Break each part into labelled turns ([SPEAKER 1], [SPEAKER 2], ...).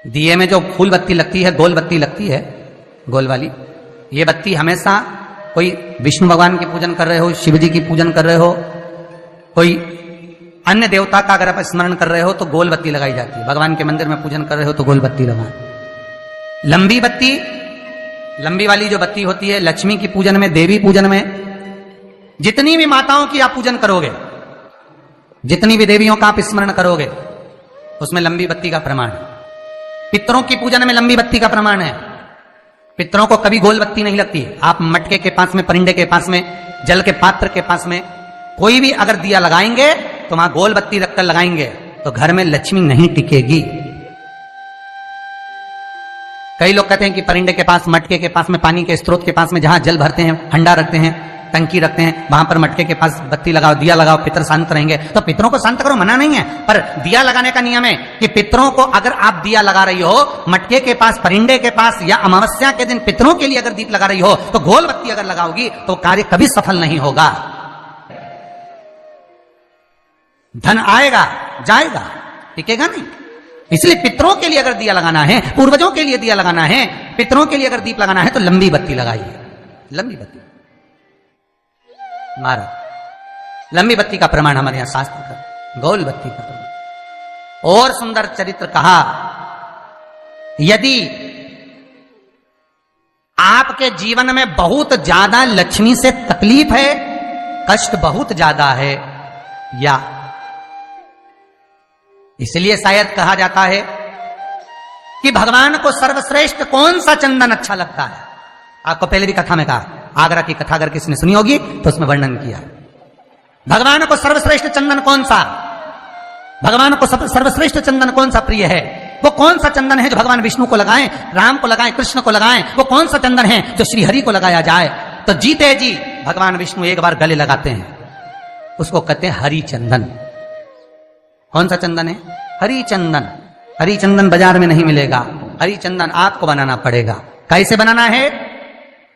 [SPEAKER 1] दिए में जो फूल बत्ती लगती है, गोल बत्ती लगती है, गोल वाली, ये बत्ती हमेशा कोई विष्णु भगवान की पूजन कर रहे हो, शिव जी की पूजन कर रहे हो, कोई अन्य देवता का अगर आप स्मरण कर रहे हो तो गोल बत्ती लगाई जाती है। भगवान के मंदिर में पूजन कर रहे हो तो गोल बत्ती लगाएं। लंबी बत्ती, लंबी वाली जो बत्ती होती है, लक्ष्मी की पूजन में, देवी पूजन में, जितनी भी माताओं की आप पूजन करोगे, जितनी भी देवियों का आप स्मरण करोगे, उसमें लंबी बत्ती का प्रमाण है। पितरों की पूजन में लंबी बत्ती का प्रमाण है। पितरों को कभी गोल बत्ती नहीं लगती। आप मटके के पास में, परिंदे के पास में, जल के पात्र के पास में कोई भी अगर दिया लगाएंगे तो वहां गोल बत्ती रखकर लगाएंगे तो घर में लक्ष्मी नहीं टिकेगी। कई लोग कहते हैं कि परिंदे के पास, मटके के पास में, पानी के स्रोत के पास में जहां जल भरते हैं, हंडा रखते हैं, टंकी रखते हैं, वहां पर मटके के पास बत्ती लगाओ, दिया लगाओ, पितर शांत रहेंगे। तो पितरों को शांत करो, मना नहीं है, पर दिया लगाने का नियम है कि पितरों को अगर आप दिया लगा रही हो मटके के पास, परिंदे के पास, या अमावस्या के दिन पितरों के लिए अगर दीप लगा रही हो तो गोल बत्ती अगर लगाओगी तो कार्य कभी सफल नहीं होगा। धन आएगा जाएगा, टिकेगा नहीं। इसलिए पितरों के लिए अगर दिया लगाना है, पूर्वजों के लिए दिया लगाना है, पितरों के लिए अगर दीप लगाना है तो लंबी बत्ती लगाइए। लंबी बत्ती महाराज, लंबी बत्ती का प्रमाण हमारे यहां शास्त्र का, गोल बत्ती का प्रमाण। और सुंदर चरित्र कहा, यदि आपके जीवन में बहुत ज्यादा लक्ष्मी से तकलीफ है, कष्ट बहुत ज्यादा है, या इसलिए शायद कहा जाता है कि भगवान को सर्वश्रेष्ठ कौन सा चंदन अच्छा लगता है। आपको पहले भी कथा में कहा, आगरा की कथा अगर किसी ने सुनी होगी तो उसमें वर्णन किया। भगवान को सर्वश्रेष्ठ चंदन कौन सा, भगवान को सर्वश्रेष्ठ चंदन कौन सा प्रिय है, वो कौन सा चंदन है जो भगवान विष्णु को लगाएं, राम को लगाएं, कृष्ण को लगाएं, वो कौन सा चंदन है जो श्री हरि को लगाया जाए। तो जीते जी भगवान विष्णु एक बार गले लगाते हैं, उसको कहते हैं हरि चंदन। कौन सा चंदन है? हरि चंदन। हरि चंदन बाजार में नहीं मिलेगा, हरि चंदन आपको बनाना पड़ेगा। कैसे बनाना है?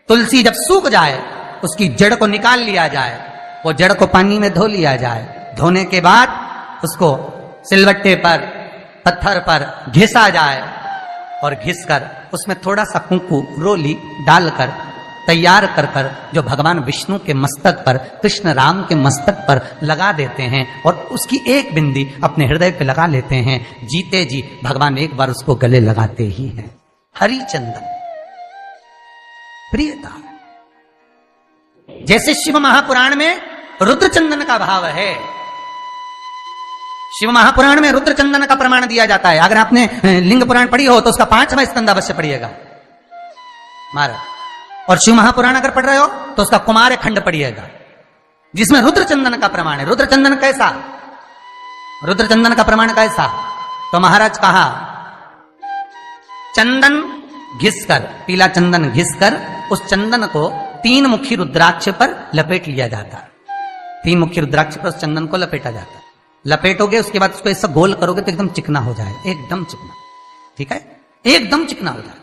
[SPEAKER 1] तुलसी जब सूख जाए उसकी जड़ को निकाल लिया जाए, वो जड़ को पानी में धो लिया जाए, धोने के बाद उसको सिलवट्टे पर, पत्थर पर घिसा जाए, और घिसकर उसमें थोड़ा सा कुंकू, रोली डालकर तैयार कर कर जो भगवान विष्णु के मस्तक पर, कृष्ण राम के मस्तक पर लगा देते हैं, और उसकी एक बिंदी अपने हृदय पे लगा लेते हैं। जीते जी भगवान एक बार उसको गले लगाते ही हैं। हरि चंदन प्रियता। जैसे शिव महापुराण में रुद्र चंदन का भाव है, शिव महापुराण में रुद्र चंदन का प्रमाण दिया जाता है। अगर आपने लिंग पुराण पढ़ी हो तो उसका 5वां स्कंद अवश्य पढ़िएगा महाराज, और शिव महापुराण अगर पढ़ रहे हो तो उसका कुमार खंड पढ़िएगा, जिसमें रुद्र चंदन का प्रमाण है। रुद्र चंदन कैसा, रुद्र चंदन का प्रमाण कैसा? तो महाराज कहा, चंदन घिसकर, पीला चंदन घिसकर उस चंदन को 3 मुखी रुद्राक्ष पर लपेट लिया जाता। 3 मुखी रुद्राक्ष पर उस चंदन को लपेटा जाता। लपेटोगे उसके बाद उसको ऐसा गोल करोगे तो एकदम चिकना हो जाए, एकदम चिकना, ठीक है, एकदम चिकना हो जाए।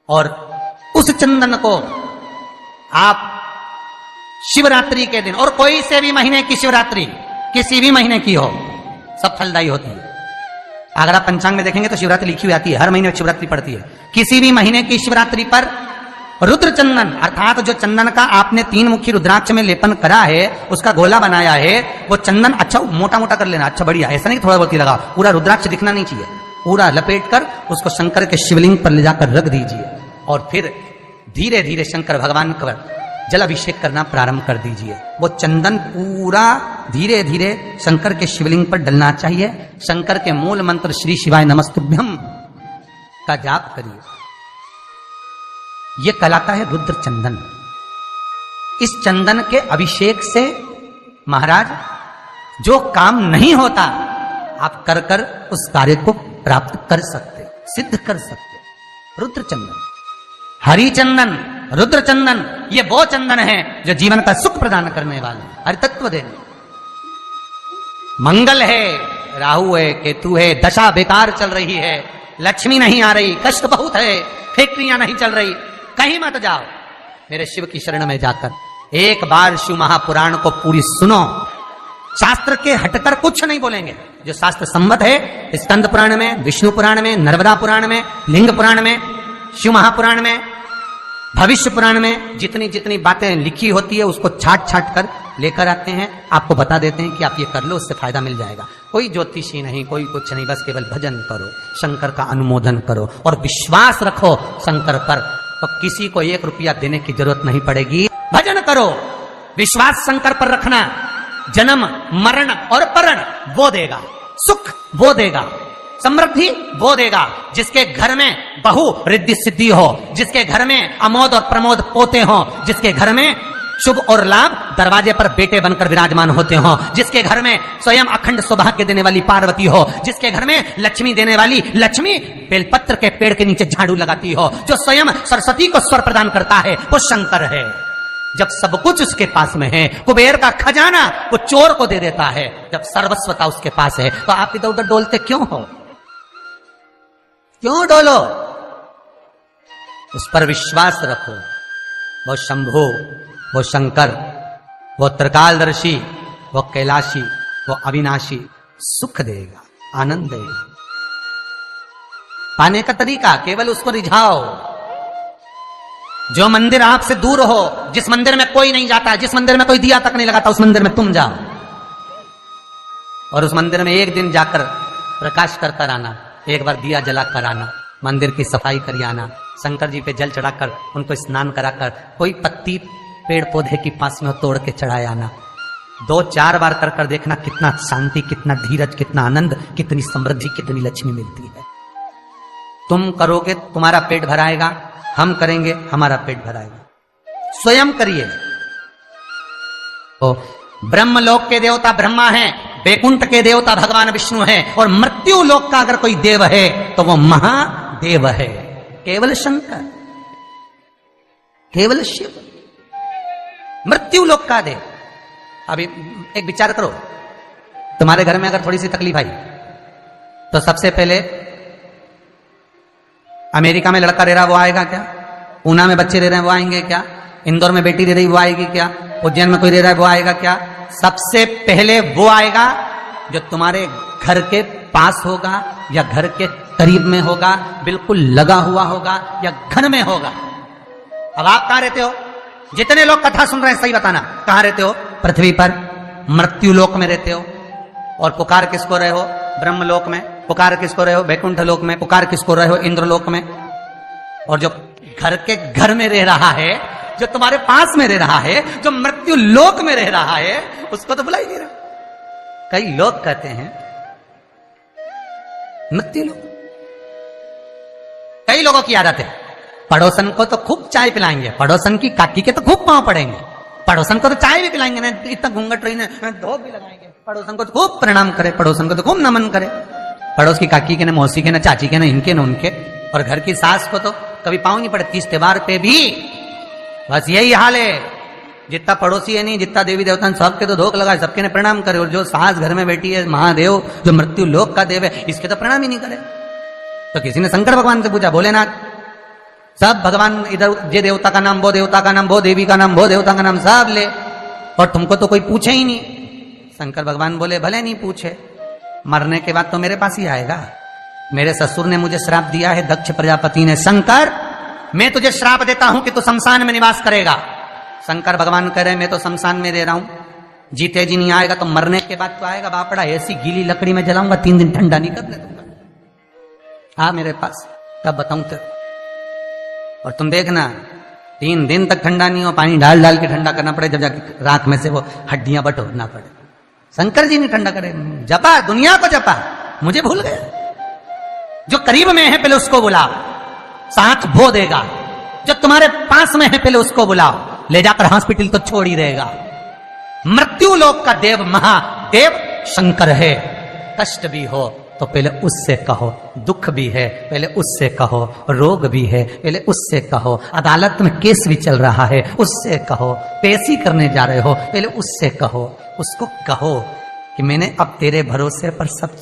[SPEAKER 1] और उस चंदन को आप शिवरात्रि के दिन, और कोई से भी महीने की शिवरात्रि, किसी भी महीने की हो, सब फलदायी होती है। अगर आप पंचांग में देखेंगे तो शिवरात्रि लिखी हुई आती है, हर महीने शिवरात्रि पड़ती है। किसी भी महीने की शिवरात्रि पर रुद्र चंदन, अर्थात जो चंदन का आपने 3 मुखी रुद्राक्ष में लेपन करा है, उसका गोला बनाया है, वो चंदन अच्छा मोटा मोटा कर लेना, अच्छा बढ़िया, ऐसा नहीं थोड़ा बहुत ही लगा, पूरा रुद्राक्ष दिखना नहीं चाहिए, पूरा लपेट कर उसको शंकर के शिवलिंग पर ले जाकर रख दीजिए, और फिर धीरे धीरे शंकर भगवान का जल अभिषेक करना प्रारंभ कर दीजिए। वो चंदन पूरा धीरे धीरे शंकर के शिवलिंग पर डलना चाहिए। शंकर के मूल मंत्र श्री शिवाय नमस्तुभ्यं का जाप करिए। यह कहलाता है रुद्र चंदन। इस चंदन के अभिषेक से महाराज जो काम नहीं होता, आप कर कर उस कार्य को प्राप्त कर सकते, सिद्ध कर सकते। रुद्र चंदन, हरि चंदन, रुद्र चंदन, ये वो चंदन है जो जीवन का सुख प्रदान करने वाले, हरि तत्व देने। मंगल है, राहु है, केतु है, दशा बेकार चल रही है, लक्ष्मी नहीं आ रही, कष्ट बहुत है, फैक्ट्रियां नहीं चल रही, कहीं मत जाओ, मेरे शिव की शरण में जाकर एक बार शिव महापुराण को पूरी सुनो, शास्त्र के हटकर कुछ नहीं बोलेंगे। जो शास्त्र सम्मत है, स्कंद पुराण में, विष्णु पुराण में, नर्मदा पुराण में, लिंग पुराण में, शिव महापुराण में, भविष्य पुराण में जितनी जितनी बातें लिखी होती है उसको छाट छाट कर लेकर आते हैं, आपको बता देते हैं कि आप ये कर लो, उससे फायदा मिल जाएगा। कोई ज्योतिषी नहीं, कोई कुछ नहीं, बस केवल भजन करो, शंकर का अनुमोदन करो और विश्वास रखो शंकर पर, तो किसी को 1 रुपया देने की जरूरत नहीं पड़ेगी। भजन करो, विश्वास शंकर पर रखना, जन्म मरण और परण वो देगा, सुख वो देगा, समृद्धि वो देगा। जिसके घर में बहु रिद्धि सिद्धि हो, जिसके घर में अमोद और प्रमोद पोते हो, जिसके घर में शुभ और लाभ दरवाजे पर बेटे बनकर विराजमान होते हो, जिसके घर में स्वयं अखंड सौभाग्य देने वाली पार्वती हो, जिसके घर में लक्ष्मी देने वाली लक्ष्मी बेलपत्र के पेड़ के नीचे झाड़ू लगाती हो, जो स्वयं सरस्वती को स्वर प्रदान करता है वो शंकर है। जब सब कुछ उसके पास में है, कुबेर का खजाना वो चोर को दे देता है, जब सर्वस्वता उसके पास है, तो आप इधर उधर डोलते क्यों हो? क्यों डोलो? उस पर विश्वास रखो। वो शंभु, वो शंकर, वो त्रिकालदर्शी, वो कैलाशी, वो अविनाशी सुख देगा, आनंद देगा। पाने का तरीका केवल उसको रिझाओ। जो मंदिर आपसे दूर हो, जिस मंदिर में कोई नहीं जाता, जिस मंदिर में कोई दिया तक नहीं लगाता, उस मंदिर में तुम जाओ और उस मंदिर में एक दिन जाकर प्रकाश कर कर आना, एक बार दिया जला कर आना, मंदिर की सफाई कर आना, शंकर जी पे जल चढ़ाकर उनको स्नान कराकर कोई पत्ती पेड़ पौधे की पास में तोड़ के चढ़ाए आना। 2-4 बार कर कर देखना कितना शांति, कितना धीरज, कितना आनंद, कितनी समृद्धि, कितनी लक्ष्मी मिलती है। तुम करोगे तुम्हारा पेट भराएगा, हम करेंगे हमारा पेट भराएगा। स्वयं करिए। तो ब्रह्मलोक के देवता ब्रह्मा हैं, वैकुंठ के देवता भगवान विष्णु हैं, और मृत्यु लोक का अगर कोई देव है तो वो महादेव है, केवल शंकर, केवल शिव, मृत्यु लोक का देव। अभी एक विचार करो, तुम्हारे घर में अगर थोड़ी सी तकलीफ आई तो सबसे पहले अमेरिका में लड़का रह रहा वो आएगा क्या? पूना में बच्चे रह रहे हैं वो आएंगे क्या? इंदौर में बेटी रह रही वो आएगी क्या? उज्जैन में कोई रह रहा है वो आएगा क्या? सबसे पहले वो आएगा जो तुम्हारे घर के पास होगा या घर के करीब में होगा, बिल्कुल लगा हुआ होगा या घर में होगा। अब आप कहां रहते हो? जितने लोग कथा सुन रहे हैं सही बताना, कहां रहते हो? पृथ्वी पर, मृत्यु लोक में रहते हो। और पुकार किसको रहे हो? ब्रह्मलोक में। पुकार किसको रहे हो? वैकुंठ लोक में। पुकार किसको रहे हो? इंद्रलोक में। और जो घर के घर में रह रहा है, जो तुम्हारे पास में रह रहा है, जो मृत्यु लोक में रह रहा है, उसको तो बुला ही नहीं रहा। कई लोग कहते हैं मृत्यु लोक। कई लोगों की आदत है, पड़ोसन को तो खूब चाय पिलाएंगे, पड़ोसन की काकी के तो खूब पांव पड़ेंगे, पड़ोसन को तो चाय भी पिलाएंगे ना, इतना घूंघट रही ना, धोप भी लगाएंगे, पड़ोसन को तो खूब प्रणाम करे, पड़ोसन को तो खूब नमन करे, पड़ोस की काकी के ना, मौसी के ना, चाची के ना, इनके ना उनके। और घर की सास को तो कभी पांव नहीं पड़े, 30 त्योहार पे भी बस यही हाल है। जितना पड़ोसी है नहीं, जितना देवी देवता सबके तो धोख लगाए, सबके ने प्रणाम करे। और जो सास घर में बैठी है, महादेव जो मृत्यु लोक का देव है, इसके तो प्रणाम ही नहीं करे। तो किसी ने शंकर भगवान से पूछा, भोलेनाथ सब भगवान इधर, ये देवता का नाम, वो देवता का नाम, वो देवी का नाम, वो देवता का नाम सब ले, और तुमको तो कोई पूछे ही नहीं। शंकर भगवान बोले, भले नहीं पूछे, मरने के बाद तो मेरे पास ही आएगा। मेरे ससुर ने मुझे श्राप दिया है, दक्ष प्रजापति ने, शंकर मैं तुझे श्राप देता हूं कि तू शमशान में निवास करेगा। शंकर भगवान कह रहे, मैं तो शमशान में रह रहा हूं, जीते जी नहीं आएगा तो मरने के बाद तो आएगा। बापड़ा ऐसी गीली लकड़ी में जलाऊंगा, 3 दिन ठंडा नहीं करने दूंगा। आ मेरे पास, तब बताऊं तेरे। और तुम देखना 3 दिन तक ठंडा नहीं हो, पानी डाल डाल के ठंडा करना पड़े, जब जाके राख में से वो हड्डियां बटोरना पड़े। शंकर जी ने ठंडा करे, जपा दुनिया को जपा, मुझे भूल गया। जो करीब में है पहले उसको बुलाओ, साथ वो देगा। जो तुम्हारे पास में है पहले उसको बुलाओ, ले जाकर हॉस्पिटल तो छोड़ ही देगा। मृत्यु लोक का देव महादेव शंकर है। कष्ट भी हो तो पहले उससे कहो, दुख भी है पहले उससे कहो, रोग भी है पहले उससे कहो, अदालत में केस भी चल रहा है उससे कहो, पेशी करने जा रहे हो पहले उससे कहो। उसको कहो कि मैंने अब तेरे भरोसे पर सब